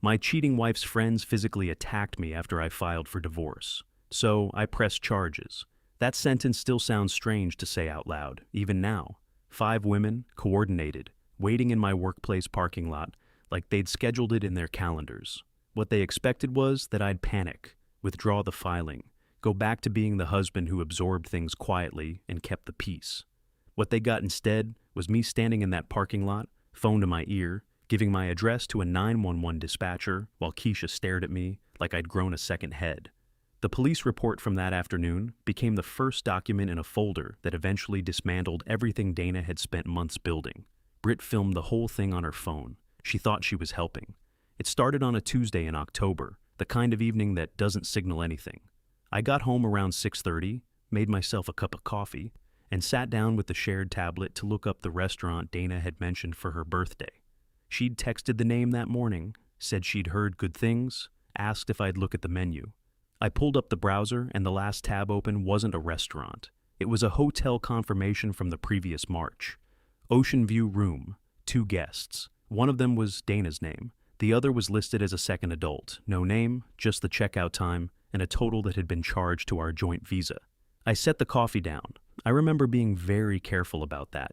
My cheating wife's friends physically attacked me after I filed for divorce. So I pressed charges. That sentence still sounds strange to say out loud, even now. 5 women, coordinated, waiting in my workplace parking lot like they'd scheduled it in their calendars. What they expected was that I'd panic, withdraw the filing, go back to being the husband who absorbed things quietly and kept the peace. What they got instead was me standing in that parking lot, phone to my ear, giving my address to a 911 dispatcher while Keisha stared at me like I'd grown a second head. The police report from that afternoon became the first document in a folder that eventually dismantled everything Dana had spent months building. Britt filmed the whole thing on her phone. She thought she was helping. It started on a Tuesday in October, the kind of evening that doesn't signal anything. I got home around 6:30, made myself a cup of coffee, and sat down with the shared tablet to look up the restaurant Dana had mentioned for her birthday. She'd texted the name that morning, said she'd heard good things, asked if I'd look at the menu. I pulled up the browser and the last tab open wasn't a restaurant. It was a hotel confirmation from the previous March. Ocean View Room, 2 guests. One of them was Dana's name. The other was listed as a second adult. No name, just the checkout time, and a total that had been charged to our joint visa. I set the coffee down. I remember being very careful about that.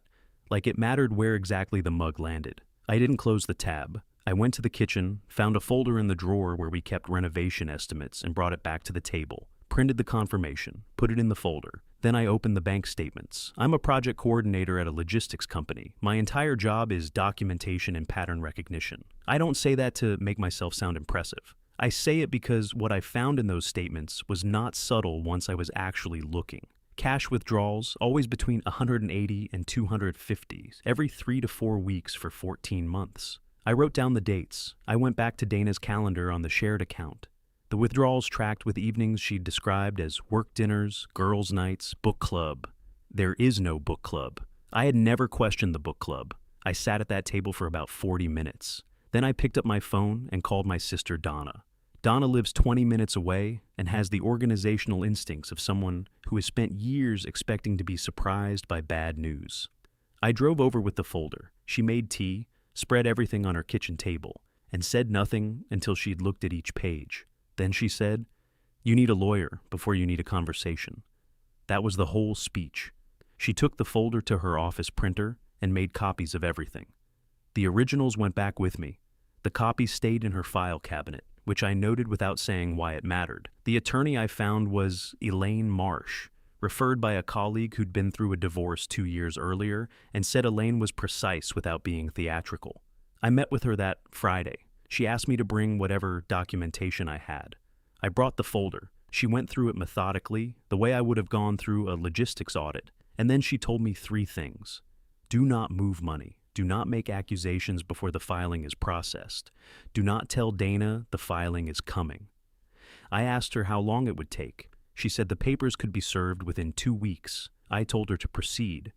Like it mattered where exactly the mug landed. I didn't close the tab. I went to the kitchen, found a folder in the drawer where we kept renovation estimates and brought it back to the table, printed the confirmation, put it in the folder. Then I opened the bank statements. I'm a project coordinator at a logistics company. My entire job is documentation and pattern recognition. I don't say that to make myself sound impressive. I say it because what I found in those statements was not subtle once I was actually looking. Cash withdrawals, always between 180 and 250, every 3 to 4 weeks for 14 months. I wrote down the dates. I went back to Dana's calendar on the shared account. The withdrawals tracked with evenings she'd described as work dinners, girls' nights, book club. There is no book club. I had never questioned the book club. I sat at that table for about 40 minutes. Then I picked up my phone and called my sister Donna. Donna lives 20 minutes away and has the organizational instincts of someone who has spent years expecting to be surprised by bad news. I drove over with the folder. She made tea, spread everything on her kitchen table, and said nothing until she'd looked at each page. Then she said, "You need a lawyer before you need a conversation." That was the whole speech. She took the folder to her office printer and made copies of everything. The originals went back with me. The copies stayed in her file cabinet, which I noted without saying why it mattered. The attorney I found was Elaine Marsh, referred by a colleague who'd been through a divorce 2 years earlier and said Elaine was precise without being theatrical. I met with her that Friday. She asked me to bring whatever documentation I had. I brought the folder. She went through it methodically, the way I would have gone through a logistics audit, and then she told me 3 things. Do not move money. Do not make accusations before the filing is processed. Do not tell Dana the filing is coming. I asked her how long it would take. She said the papers could be served within 2 weeks. I told her to proceed.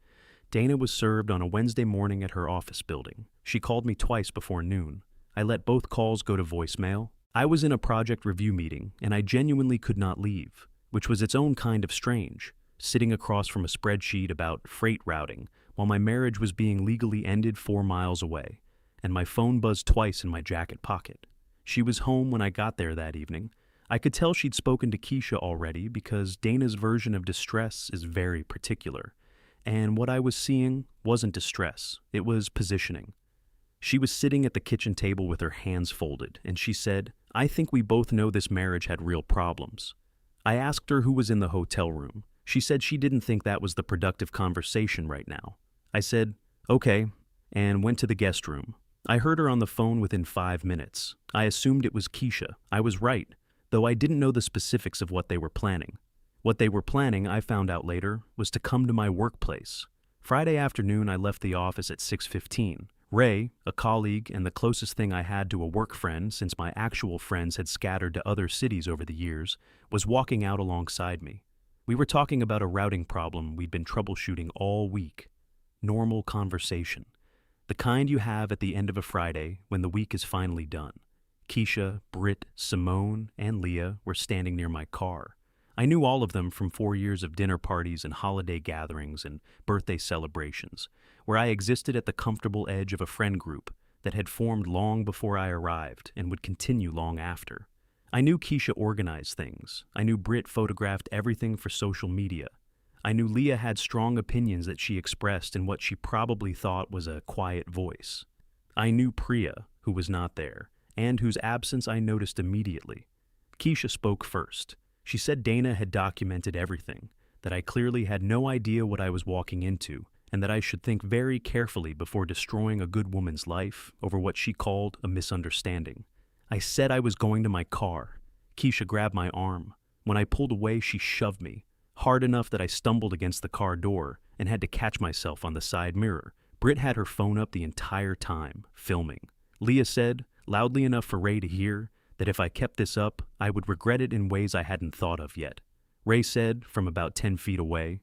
Dana was served on a Wednesday morning at her office building. She called me twice before noon. I let both calls go to voicemail. I was in a project review meeting, and I genuinely could not leave, which was its own kind of strange, sitting across from a spreadsheet about freight routing, while my marriage was being legally ended 4 miles away, and my phone buzzed twice in my jacket pocket. She was home when I got there that evening. I could tell she'd spoken to Keisha already because Dana's version of distress is very particular, and what I was seeing wasn't distress, it was positioning. She was sitting at the kitchen table with her hands folded, and she said, "I think we both know this marriage had real problems." I asked her who was in the hotel room. She said she didn't think that was the productive conversation right now. I said, "Okay," and went to the guest room. I heard her on the phone within 5 minutes. I assumed it was Keisha. I was right, though I didn't know the specifics of what they were planning. What they were planning, I found out later, was to come to my workplace. Friday afternoon, I left the office at 6:15. Ray, a colleague and the closest thing I had to a work friend since my actual friends had scattered to other cities over the years, was walking out alongside me. We were talking about a routing problem we'd been troubleshooting all week. Normal conversation. The kind you have at the end of a Friday when the week is finally done. Keisha, Britt, Simone, and Leah were standing near my car. I knew all of them from 4 years of dinner parties and holiday gatherings and birthday celebrations, where I existed at the comfortable edge of a friend group, that had formed long before I arrived and would continue long after. I knew Keisha organized things. I knew Britt photographed everything for social media. I knew Leah had strong opinions that she expressed in what she probably thought was a quiet voice. I knew Priya, who was not there, and whose absence I noticed immediately. Keisha spoke first. She said Dana had documented everything, that I clearly had no idea what I was walking into, and that I should think very carefully before destroying a good woman's life over what she called a misunderstanding. I said I was going to my car. Keisha grabbed my arm. When I pulled away, she shoved me, hard enough that I stumbled against the car door and had to catch myself on the side mirror. Britt had her phone up the entire time, filming. Leah said, loudly enough for Ray to hear, that if I kept this up, I would regret it in ways I hadn't thought of yet. Ray said, from about 10 feet away,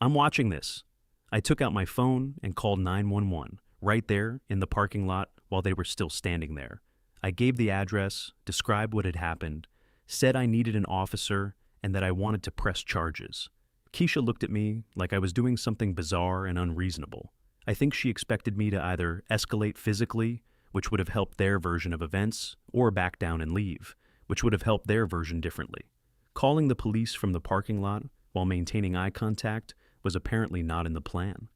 "I'm watching this." I took out my phone and called 911, right there in the parking lot while they were still standing there. I gave the address, described what had happened, said I needed an officer, and that I wanted to press charges. Keisha looked at me like I was doing something bizarre and unreasonable. I think she expected me to either escalate physically, which would have helped their version of events, or back down and leave, which would have helped their version differently. Calling the police from the parking lot while maintaining eye contact was apparently not in the plan.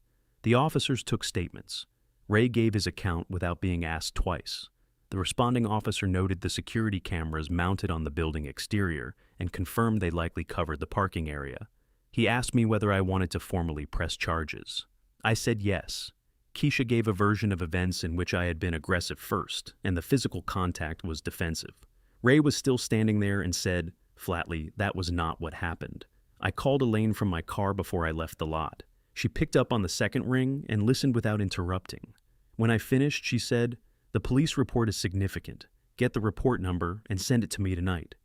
The officers took statements. Ray gave his account without being asked twice. The responding officer noted the security cameras mounted on the building exterior and confirmed they likely covered the parking area. He asked me whether I wanted to formally press charges. I said yes. Keisha gave a version of events in which I had been aggressive first, and the physical contact was defensive. Ray was still standing there and said, flatly, that was not what happened. I called Elaine from my car before I left the lot. She picked up on the second ring and listened without interrupting. When I finished, she said, "The police report is significant. Get the report number and send it to me tonight."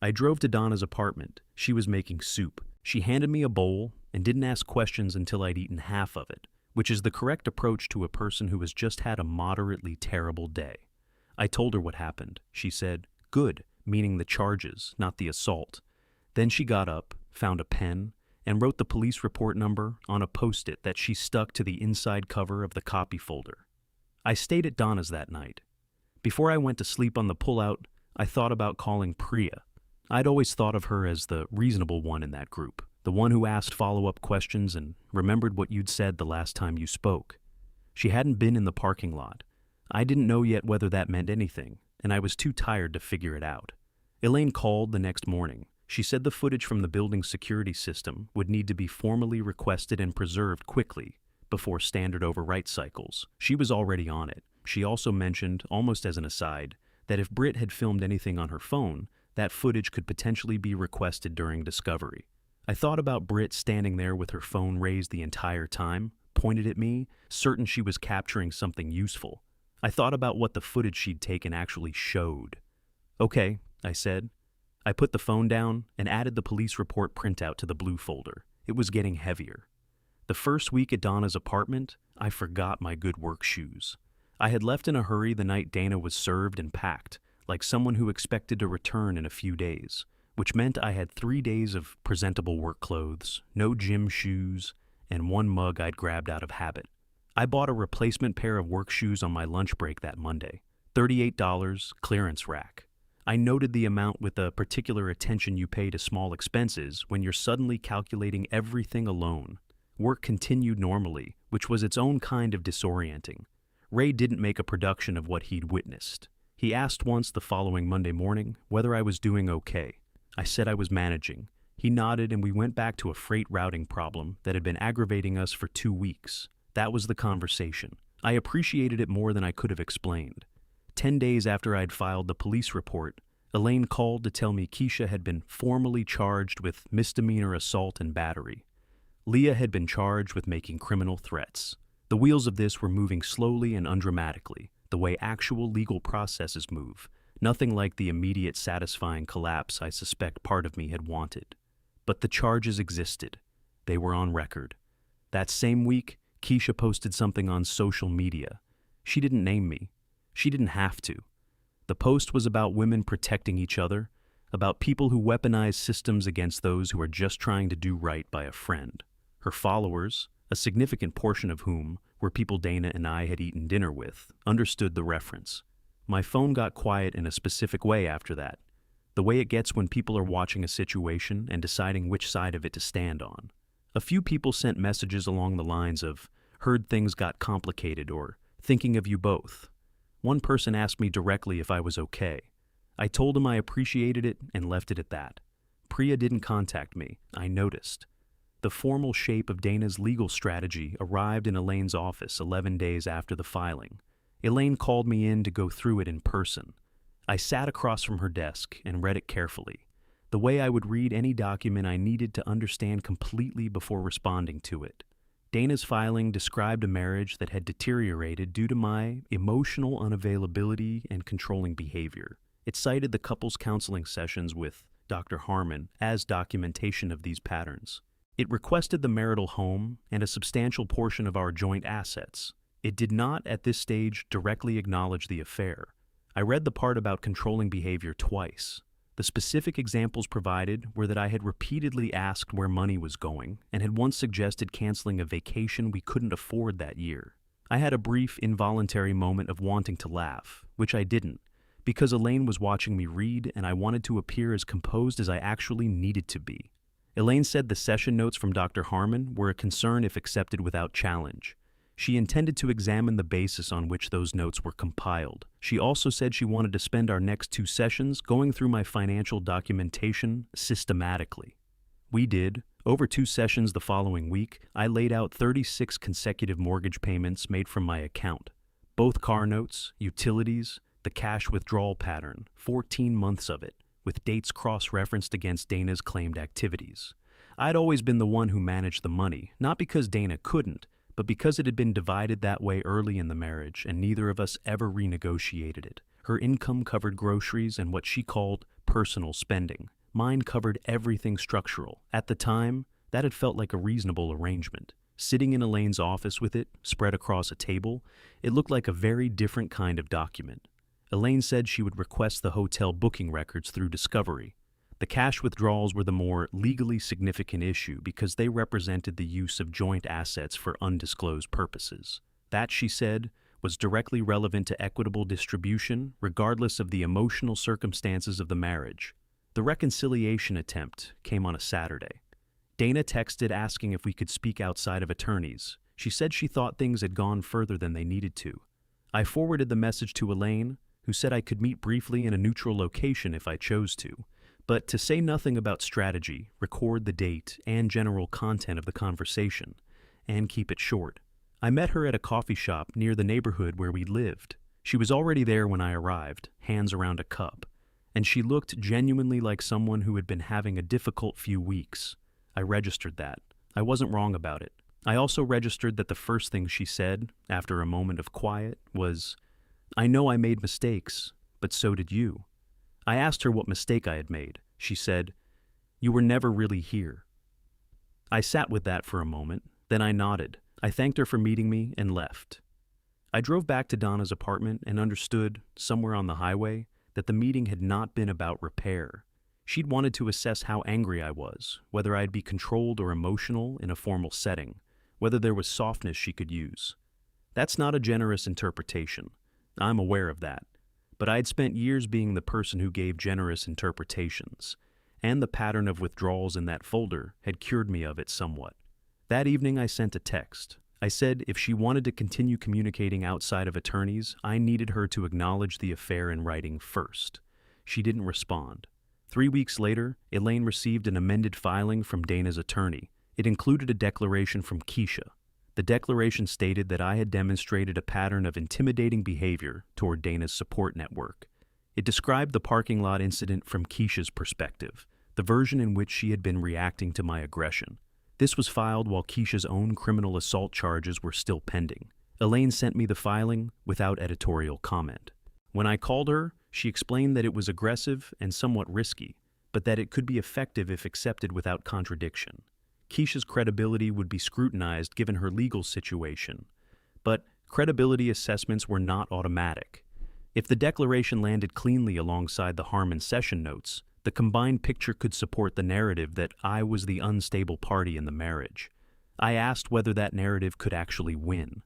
I drove to Donna's apartment. She was making soup. She handed me a bowl and didn't ask questions until I'd eaten half of it, which is the correct approach to a person who has just had a moderately terrible day. I told her what happened. She said, "Good," meaning the charges, not the assault. Then she got up, found a pen, and wrote the police report number on a Post-it that she stuck to the inside cover of the copy folder. I stayed at Donna's that night. Before I went to sleep on the pullout, I thought about calling Priya. I'd always thought of her as the reasonable one in that group, the one who asked follow-up questions and remembered what you'd said the last time you spoke. She hadn't been in the parking lot. I didn't know yet whether that meant anything, and I was too tired to figure it out. Elaine called the next morning. She said the footage from the building's security system would need to be formally requested and preserved quickly before standard overwrite cycles. She was already on it. She also mentioned, almost as an aside, that if Britt had filmed anything on her phone, that footage could potentially be requested during discovery. I thought about Britt standing there with her phone raised the entire time, pointed at me, certain she was capturing something useful. I thought about what the footage she'd taken actually showed. "Okay," I said. I put the phone down and added the police report printout to the blue folder. It was getting heavier. The first week at Donna's apartment, I forgot my good work shoes. I had left in a hurry the night Dana was served and packed, like someone who expected to return in a few days, which meant I had 3 days of presentable work clothes, no gym shoes, and one mug I'd grabbed out of habit. I bought a replacement pair of work shoes on my lunch break that Monday. $38, clearance rack. I noted the amount with the particular attention you pay to small expenses when you're suddenly calculating everything alone. Work continued normally, which was its own kind of disorienting. Ray didn't make a production of what he'd witnessed. He asked once the following Monday morning whether I was doing okay. I said I was managing. He nodded and we went back to a freight routing problem that had been aggravating us for 2 weeks. That was the conversation. I appreciated it more than I could have explained. 10 days after I'd filed the police report, Elaine called to tell me Keisha had been formally charged with misdemeanor assault and battery. Leah had been charged with making criminal threats. The wheels of this were moving slowly and undramatically, the way actual legal processes move, nothing like the immediate satisfying collapse I suspect part of me had wanted. But the charges existed. They were on record. That same week, Keisha posted something on social media. She didn't name me. She didn't have to. The post was about women protecting each other, about people who weaponize systems against those who are just trying to do right by a friend. Her followers, a significant portion of whom were people Dana and I had eaten dinner with, understood the reference. My phone got quiet in a specific way after that, the way it gets when people are watching a situation and deciding which side of it to stand on. A few people sent messages along the lines of, "Heard things got complicated," or "Thinking of you both." One person asked me directly if I was okay. I told him I appreciated it and left it at that. Priya didn't contact me, I noticed. The formal shape of Dana's legal strategy arrived in Elaine's office 11 days after the filing. Elaine called me in to go through it in person. I sat across from her desk and read it carefully, the way I would read any document I needed to understand completely before responding to it. Dana's filing described a marriage that had deteriorated due to my emotional unavailability and controlling behavior. It cited the couple's counseling sessions with Dr. Harmon as documentation of these patterns. It requested the marital home and a substantial portion of our joint assets. It did not, at this stage, directly acknowledge the affair. I read the part about controlling behavior twice. The specific examples provided were that I had repeatedly asked where money was going and had once suggested canceling a vacation we couldn't afford that year. I had a brief, involuntary moment of wanting to laugh, which I didn't, because Elaine was watching me read and I wanted to appear as composed as I actually needed to be. Elaine said the session notes from Dr. Harmon were a concern if accepted without challenge. She intended to examine the basis on which those notes were compiled. She also said she wanted to spend our next 2 sessions going through my financial documentation systematically. We did. Over 2 sessions the following week, I laid out 36 consecutive mortgage payments made from my account. Both car notes, utilities, the cash withdrawal pattern, 14 months of it, with dates cross-referenced against Dana's claimed activities. I'd always been the one who managed the money, not because Dana couldn't, but because it had been divided that way early in the marriage and neither of us ever renegotiated it. Her income covered groceries and what she called personal spending. Mine covered everything structural. At the time, that had felt like a reasonable arrangement. Sitting in Elaine's office with it, spread across a table, it looked like a very different kind of document. Elaine said she would request the hotel booking records through Discovery. The cash withdrawals were the more legally significant issue because they represented the use of joint assets for undisclosed purposes. That, she said, was directly relevant to equitable distribution, regardless of the emotional circumstances of the marriage. The reconciliation attempt came on a Saturday. Dana texted asking if we could speak outside of attorneys. She said she thought things had gone further than they needed to. I forwarded the message to Elaine, who said I could meet briefly in a neutral location if I chose to, but to say nothing about strategy, record the date and general content of the conversation, and keep it short. I met her at a coffee shop near the neighborhood where we lived. She was already there when I arrived, hands around a cup, and she looked genuinely like someone who had been having a difficult few weeks. I registered that. I wasn't wrong about it. I also registered that the first thing she said, after a moment of quiet, was, "I know I made mistakes, but so did you." I asked her what mistake I had made. She said, "You were never really here." I sat with that for a moment, then I nodded. I thanked her for meeting me and left. I drove back to Donna's apartment and understood, somewhere on the highway, that the meeting had not been about repair. She'd wanted to assess how angry I was, whether I'd be controlled or emotional in a formal setting, whether there was softness she could use. That's not a generous interpretation. I'm aware of that. But I'd spent years being the person who gave generous interpretations, and the pattern of withdrawals in that folder had cured me of it somewhat. That evening I sent a text. I said if she wanted to continue communicating outside of attorneys, I needed her to acknowledge the affair in writing first. She didn't respond. 3 weeks later, Elaine received an amended filing from Dana's attorney. It included a declaration from Keisha. The declaration stated that I had demonstrated a pattern of intimidating behavior toward Dana's support network. It described the parking lot incident from Keisha's perspective, the version in which she had been reacting to my aggression. This was filed while Keisha's own criminal assault charges were still pending. Elaine sent me the filing without editorial comment. When I called her, she explained that it was aggressive and somewhat risky, but that it could be effective if accepted without contradiction. Keisha's credibility would be scrutinized given her legal situation, but credibility assessments were not automatic. If the declaration landed cleanly alongside the Harmon session notes, the combined picture could support the narrative that I was the unstable party in the marriage. I asked whether that narrative could actually win.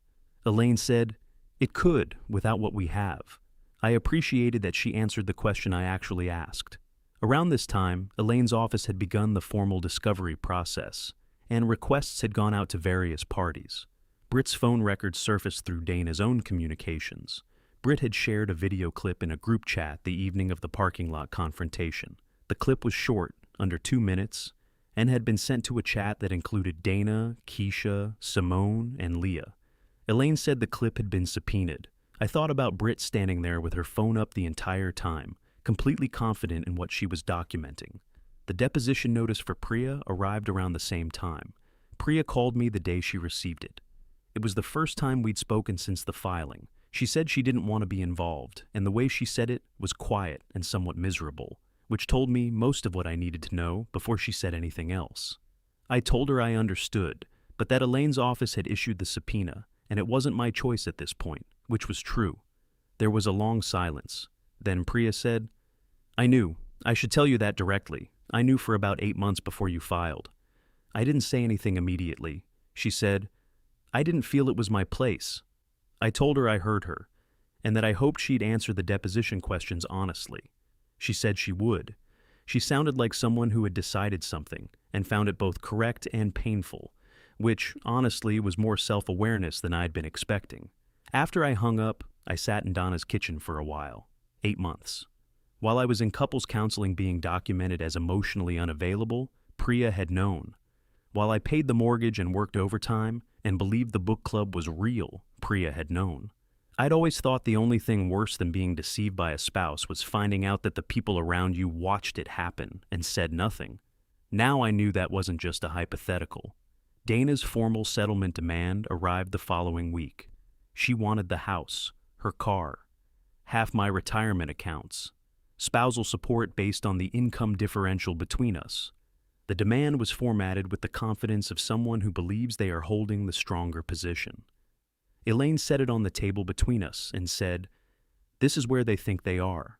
Elaine said, "It could, without what we have." I appreciated that she answered the question I actually asked. Around this time, Elaine's office had begun the formal discovery process, and requests had gone out to various parties. Britt's phone records surfaced through Dana's own communications. Britt had shared a video clip in a group chat the evening of the parking lot confrontation. The clip was short, under 2 minutes, and had been sent to a chat that included Dana, Keisha, Simone, and Leah. Elaine said the clip had been subpoenaed. I thought about Britt standing there with her phone up the entire time, completely confident in what she was documenting. The deposition notice for Priya arrived around the same time. Priya called me the day she received it. It was the first time we'd spoken since the filing. She said she didn't want to be involved, and the way she said it was quiet and somewhat miserable, which told me most of what I needed to know before she said anything else. I told her I understood, but that Elaine's office had issued the subpoena, and it wasn't my choice at this point, which was true. There was a long silence. Then Priya said, "I knew. I should tell you that directly. I knew for about 8 months before you filed." I didn't say anything immediately. She said, "I didn't feel it was my place." I told her I heard her, and that I hoped she'd answer the deposition questions honestly. She said she would. She sounded like someone who had decided something and found it both correct and painful, which, honestly, was more self-awareness than I'd been expecting. After I hung up, I sat in Donna's kitchen for a while. 8 months. While I was in couples counseling being documented as emotionally unavailable, Priya had known. While I paid the mortgage and worked overtime and believed the book club was real, Priya had known. I'd always thought the only thing worse than being deceived by a spouse was finding out that the people around you watched it happen and said nothing. Now I knew that wasn't just a hypothetical. Dana's formal settlement demand arrived the following week. She wanted the house, her car, half my retirement accounts, spousal support based on the income differential between us. The demand was formatted with the confidence of someone who believes they are holding the stronger position. Elaine set it on the table between us and said, "This is where they think they are."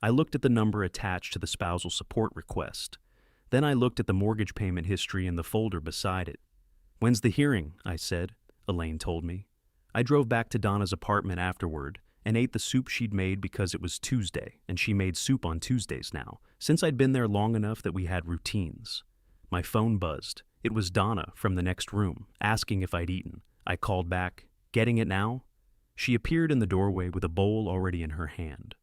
I looked at the number attached to the spousal support request. Then I looked at the mortgage payment history in the folder beside it. "When's the hearing?" I said. Elaine told me. I drove back to Donna's apartment afterward and ate the soup she'd made because it was Tuesday, and she made soup on Tuesdays now, since I'd been there long enough that we had routines. My phone buzzed. It was Donna from the next room, asking if I'd eaten. I called back, "Getting it now?" She appeared in the doorway with a bowl already in her hand.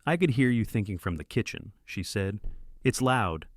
"I could hear you thinking from the kitchen," she said. "It's loud."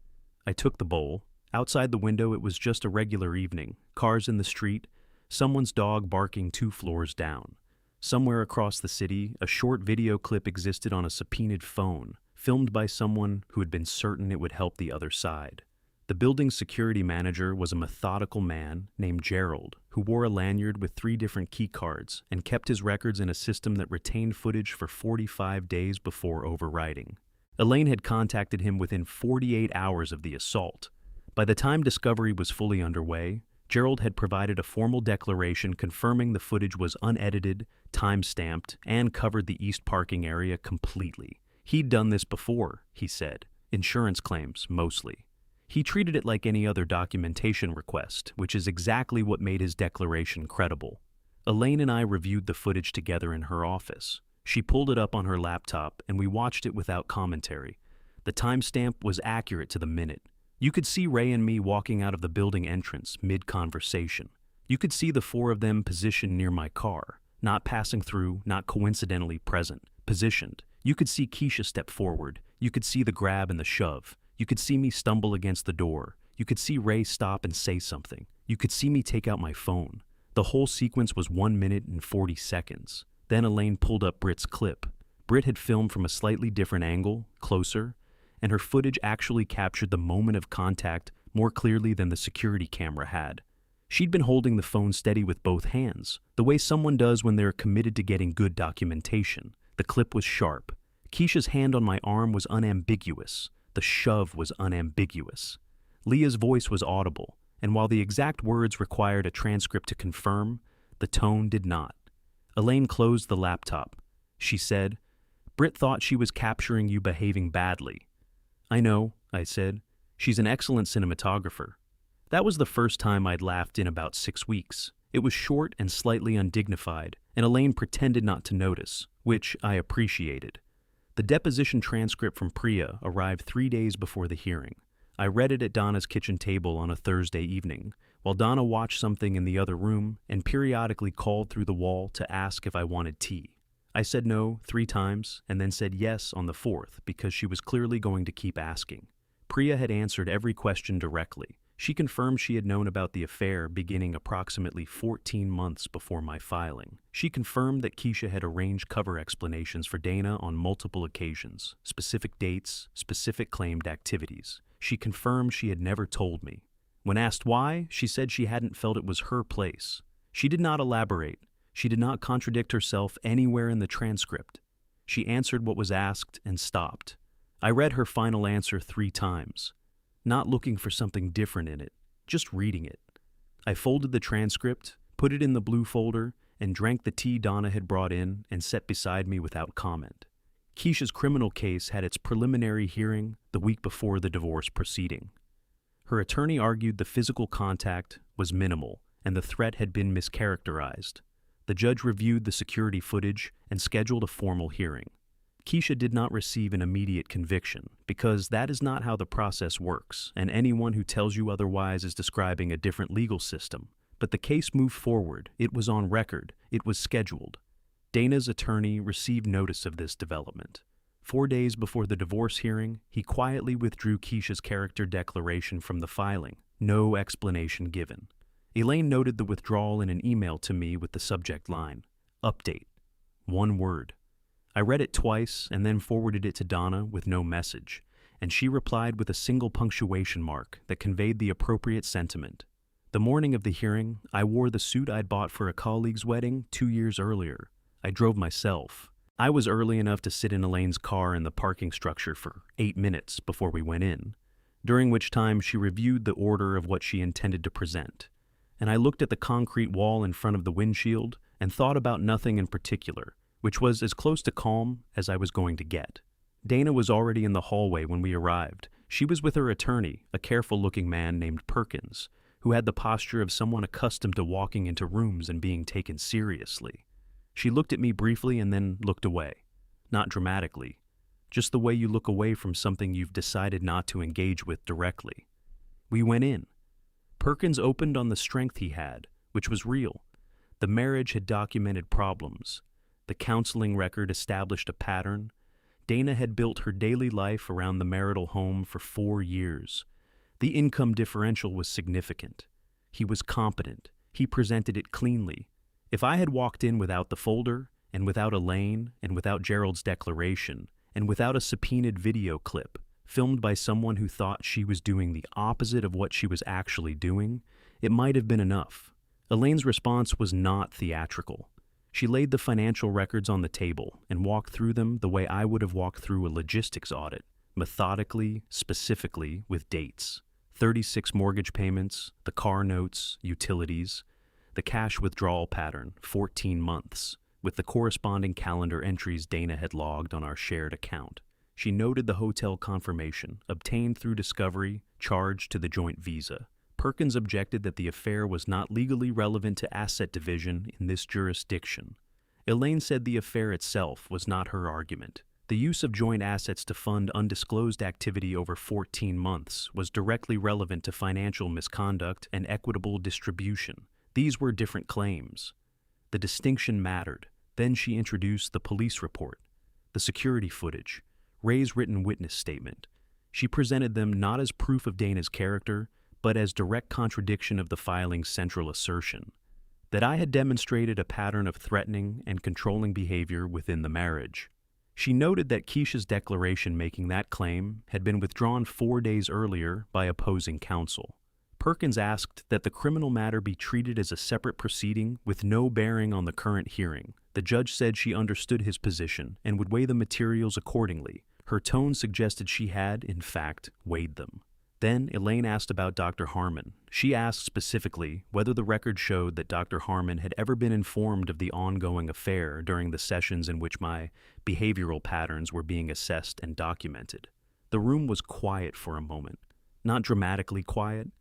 I took the bowl. Outside the window it was just a regular evening, cars in the street, someone's dog barking 2 floors down. Somewhere across the city, a short video clip existed on a subpoenaed phone, filmed by someone who had been certain it would help the other side. The building's security manager was a methodical man named Gerald, who wore a lanyard with 3 different key cards and kept his records in a system that retained footage for 45 days before overwriting. Elaine had contacted him within 48 hours of the assault. By the time discovery was fully underway, Gerald had provided a formal declaration confirming the footage was unedited, time-stamped, and covered the east parking area completely. He'd done this before, he said. Insurance claims, mostly. He treated it like any other documentation request, which is exactly what made his declaration credible. Elaine and I reviewed the footage together in her office. She pulled it up on her laptop, and we watched it without commentary. The timestamp was accurate to the minute. You could see Ray and me walking out of the building entrance mid-conversation. You could see the 4 of them positioned near my car, not passing through, not coincidentally present, positioned. You could see Keisha step forward. You could see the grab and the shove. You could see me stumble against the door. You could see Ray stop and say something. You could see me take out my phone. The whole sequence was 1 minute and 40 seconds. Then Elaine pulled up Britt's clip. Britt had filmed from a slightly different angle, closer, and her footage actually captured the moment of contact more clearly than the security camera had. She'd been holding the phone steady with both hands, the way someone does when they're committed to getting good documentation. The clip was sharp. Keisha's hand on my arm was unambiguous. The shove was unambiguous. Leah's voice was audible, and while the exact words required a transcript to confirm, the tone did not. Elaine closed the laptop. She said, "Britt thought she was capturing you behaving badly." "I know," I said. "She's an excellent cinematographer." That was the first time I'd laughed in about 6 weeks. It was short and slightly undignified, and Elaine pretended not to notice, which I appreciated. The deposition transcript from Priya arrived 3 days before the hearing. I read it at Donna's kitchen table on a Thursday evening, while Donna watched something in the other room and periodically called through the wall to ask if I wanted tea. I said no 3 times and then said yes on the 4th because she was clearly going to keep asking. Priya had answered every question directly. She confirmed she had known about the affair beginning approximately 14 months before my filing. She confirmed that Keisha had arranged cover explanations for Dana on multiple occasions, specific dates, specific claimed activities. She confirmed she had never told me. When asked why, she said she hadn't felt it was her place. She did not elaborate. She did not contradict herself anywhere in the transcript. She answered what was asked and stopped. I read her final answer 3 times, not looking for something different in it, just reading it. I folded the transcript, put it in the blue folder, and drank the tea Donna had brought in and set beside me without comment. Keisha's criminal case had its preliminary hearing the week before the divorce proceeding. Her attorney argued the physical contact was minimal and the threat had been mischaracterized. The judge reviewed the security footage and scheduled a formal hearing. Keisha did not receive an immediate conviction because that is not how the process works, and anyone who tells you otherwise is describing a different legal system. But the case moved forward. It was on record. It was scheduled. Dana's attorney received notice of this development. 4 days before the divorce hearing, he quietly withdrew Keisha's character declaration from the filing. No explanation given. Elaine noted the withdrawal in an email to me with the subject line, "Update." 1 word. I read it twice and then forwarded it to Donna with no message, and she replied with a single punctuation mark that conveyed the appropriate sentiment. The morning of the hearing, I wore the suit I'd bought for a colleague's wedding 2 years earlier. I drove myself. I was early enough to sit in Elaine's car in the parking structure for 8 minutes before we went in, during which time she reviewed the order of what she intended to present. And I looked at the concrete wall in front of the windshield and thought about nothing in particular, which was as close to calm as I was going to get. Dana was already in the hallway when we arrived. She was with her attorney, a careful-looking man named Perkins, who had the posture of someone accustomed to walking into rooms and being taken seriously. She looked at me briefly and then looked away. Not dramatically, just the way you look away from something you've decided not to engage with directly. We went in. Perkins opened on the strength he had, which was real. The marriage had documented problems. The counseling record established a pattern. Dana had built her daily life around the marital home for 4 years. The income differential was significant. He was competent. He presented it cleanly. If I had walked in without the folder, and without Elaine, and without Gerald's declaration, and without a subpoenaed video clip, filmed by someone who thought she was doing the opposite of what she was actually doing, it might have been enough. Elaine's response was not theatrical. She laid the financial records on the table and walked through them the way I would have walked through a logistics audit, methodically, specifically, with dates. 36 mortgage payments, the car notes, utilities, the cash withdrawal pattern, 14 months, with the corresponding calendar entries Dana had logged on our shared account. She noted the hotel confirmation, obtained through discovery, charged to the joint visa. Perkins objected that the affair was not legally relevant to asset division in this jurisdiction. Elaine said the affair itself was not her argument. The use of joint assets to fund undisclosed activity over 14 months was directly relevant to financial misconduct and equitable distribution. These were different claims. The distinction mattered. Then she introduced the police report, the security footage, Ray's written witness statement. She presented them not as proof of Dana's character, but as direct contradiction of the filing's central assertion, that I had demonstrated a pattern of threatening and controlling behavior within the marriage. She noted that Keisha's declaration making that claim had been withdrawn 4 days earlier by opposing counsel. Perkins asked that the criminal matter be treated as a separate proceeding with no bearing on the current hearing. The judge said she understood his position and would weigh the materials accordingly. Her tone suggested she had, in fact, weighed them. Then Elaine asked about Dr. Harmon. She asked specifically whether the record showed that Dr. Harmon had ever been informed of the ongoing affair during the sessions in which my behavioral patterns were being assessed and documented. The room was quiet for a moment. Not dramatically quiet,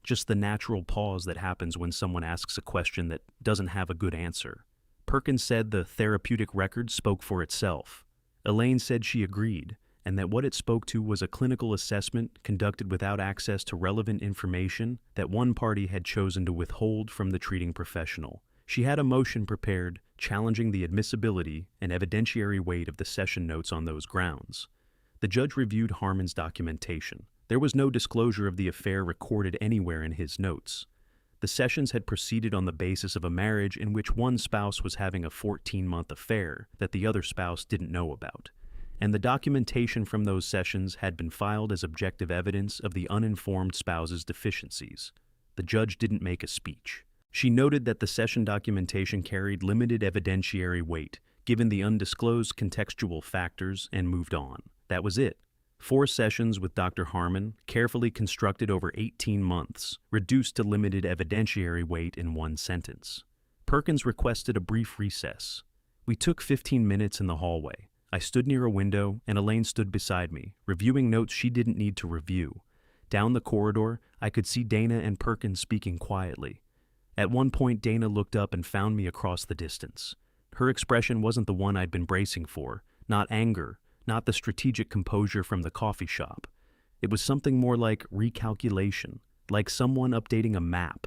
just the natural pause that happens when someone asks a question that doesn't have a good answer. Perkins said the therapeutic record spoke for itself. Elaine said she agreed, and that what it spoke to was a clinical assessment conducted without access to relevant information that one party had chosen to withhold from the treating professional. She had a motion prepared challenging the admissibility and evidentiary weight of the session notes on those grounds. The judge reviewed Harmon's documentation. There was no disclosure of the affair recorded anywhere in his notes. The sessions had proceeded on the basis of a marriage in which one spouse was having a 14-month affair that the other spouse didn't know about, and the documentation from those sessions had been filed as objective evidence of the uninformed spouse's deficiencies. The judge didn't make a speech. She noted that the session documentation carried limited evidentiary weight, given the undisclosed contextual factors, and moved on. That was it. 4 sessions with Dr. Harmon, carefully constructed over 18 months, reduced to limited evidentiary weight in one sentence. Perkins requested a brief recess. We took 15 minutes in the hallway. I stood near a window, and Elaine stood beside me, reviewing notes she didn't need to review. Down the corridor, I could see Dana and Perkins speaking quietly. At one point, Dana looked up and found me across the distance. Her expression wasn't the one I'd been bracing for, not anger, not the strategic composure from the coffee shop. It was something more like recalculation, like someone updating a map.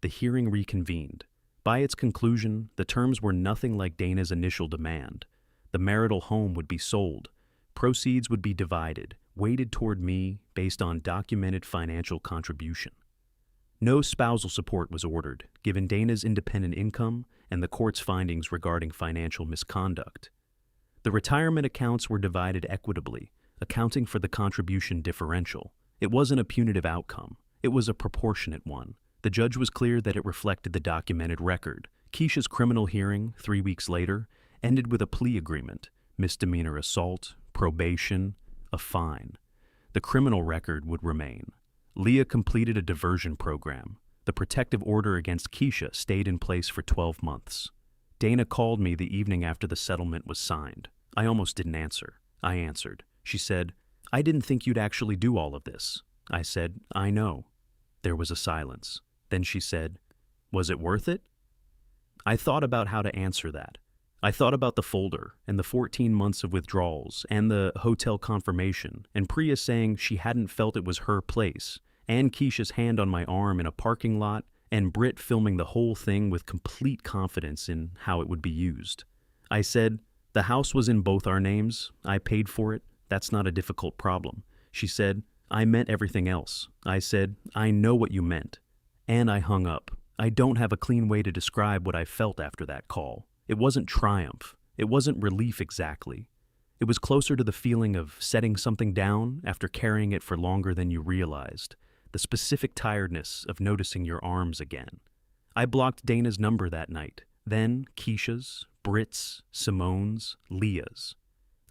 The hearing reconvened. By its conclusion, the terms were nothing like Dana's initial demand. The marital home would be sold. Proceeds would be divided, weighted toward me based on documented financial contribution. No spousal support was ordered, given Dana's independent income and the court's findings regarding financial misconduct. The retirement accounts were divided equitably, accounting for the contribution differential. It wasn't a punitive outcome. It was a proportionate one. The judge was clear that it reflected the documented record. Keisha's criminal hearing, 3 weeks later, ended with a plea agreement, misdemeanor assault, probation, a fine. The criminal record would remain. Leah completed a diversion program. The protective order against Keisha stayed in place for 12 months. Dana called me the evening after the settlement was signed. I almost didn't answer. I answered. She said, "I didn't think you'd actually do all of this." I said, "I know." There was a silence. Then she said, "Was it worth it?" I thought about how to answer that. I thought about the folder and the 14 months of withdrawals and the hotel confirmation and Priya saying she hadn't felt it was her place and Keisha's hand on my arm in a parking lot and Britt filming the whole thing with complete confidence in how it would be used. I said, "The house was in both our names. I paid for it. That's not a difficult problem." She said, "I meant everything else." I said, "I know what you meant." And I hung up. I don't have a clean way to describe what I felt after that call. It wasn't triumph. It wasn't relief exactly. It was closer to the feeling of setting something down after carrying it for longer than you realized, the specific tiredness of noticing your arms again. I blocked Dana's number that night, then Keisha's, Britt's, Simone's, Leah's.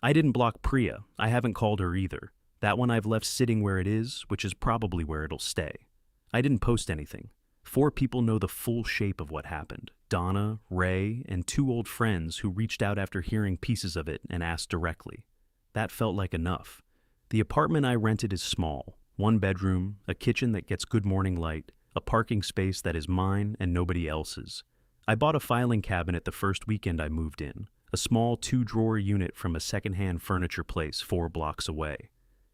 I didn't block Priya. I haven't called her either. That one I've left sitting where it is, which is probably where it'll stay. I didn't post anything. 4 people know the full shape of what happened. Donna, Ray, and 2 old friends who reached out after hearing pieces of it and asked directly. That felt like enough. The apartment I rented is small. 1 bedroom, a kitchen that gets good morning light, a parking space that is mine and nobody else's. I bought a filing cabinet the first weekend I moved in, a small 2-drawer unit from a secondhand furniture place 4 blocks away.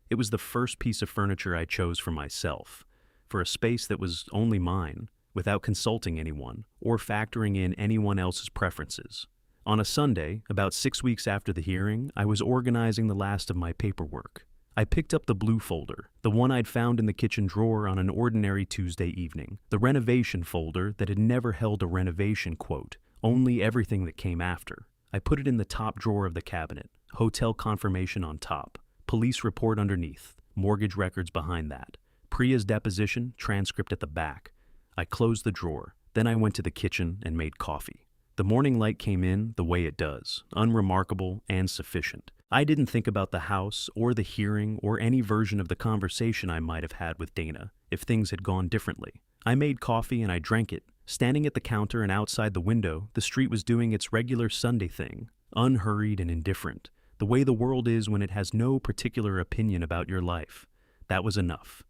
It was the first piece of furniture I chose for myself, for a space that was only mine, without consulting anyone or factoring in anyone else's preferences. On a Sunday, about 6 weeks after the hearing, I was organizing the last of my paperwork. I picked up the blue folder, the one I'd found in the kitchen drawer on an ordinary Tuesday evening, the renovation folder that had never held a renovation quote, only everything that came after. I put it in the top drawer of the cabinet, hotel confirmation on top, police report underneath, mortgage records behind that, Priya's deposition transcript at the back. I closed the drawer. Then I went to the kitchen and made coffee. The morning light came in the way it does, unremarkable and sufficient. I didn't think about the house or the hearing or any version of the conversation I might have had with Dana if things had gone differently. I made coffee and I drank it. Standing at the counter and outside the window, the street was doing its regular Sunday thing, unhurried and indifferent, the way the world is when it has no particular opinion about your life. That was enough.